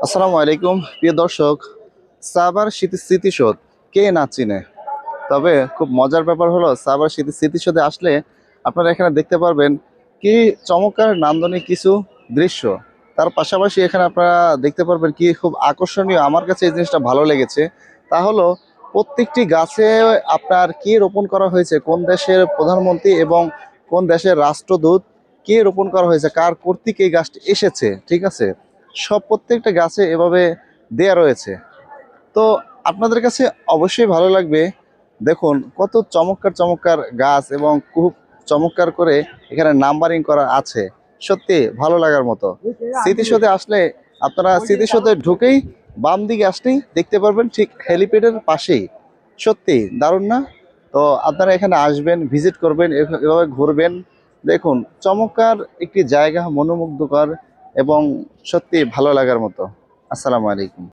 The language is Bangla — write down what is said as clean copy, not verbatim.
আসসালামু আলাইকুম প্রিয় দর্শক। সাভার স্মৃতিসৌধ কে না চিনে। তবে খুব মজার ব্যাপার হলো সাভার স্মৃতিসৌধে আসলে আপনারা এখানে দেখতে পারবেন কি চমৎকার নান্দনিক কিছু দৃশ্য। তার পাশাপাশি এখানে আপনারা দেখতে পারবেন কি খুব আকর্ষণীয়, আমার কাছে এই জিনিসটা ভালো লেগেছে। তা হলো প্রত্যেকটি গাছে আপনার কি রোপণ করা হয়েছে, কোন দেশের প্রধানমন্ত্রী এবং কোন দেশের রাষ্ট্রদূত কে রোপণ করা হয়েছে, কার কর্তৃক এই গাছটি এসেছে, ঠিক আছে, সব প্রত্যেকটা গাছে এভাবে দেয়া রয়েছে। তো আপনাদের কাছে অবশ্যই ভালো লাগবে। দেখুন কত চমৎকার চমৎকার গাছ এবং খুব চমৎকার করে এখানে নাম্বারিং করা আছে। সত্যি ভালো লাগার মতো। স্মৃতিসৌধে আসলে আপনারা স্মৃতিসৌধে ঢুকেই বাম দিকে আসলেই দেখতে পারবেন ঠিক হেলিপ্যাডের পাশেই। সত্যি দারুণ না? তো আপনারা এখানে আসবেন, ভিজিট করবেন, এভাবে ঘুরবেন। দেখুন চমৎকার একটি জায়গা, মনোমুগ্ধকর এবং সত্যি ভালো লাগার মতো। আসসালামু আলাইকুম।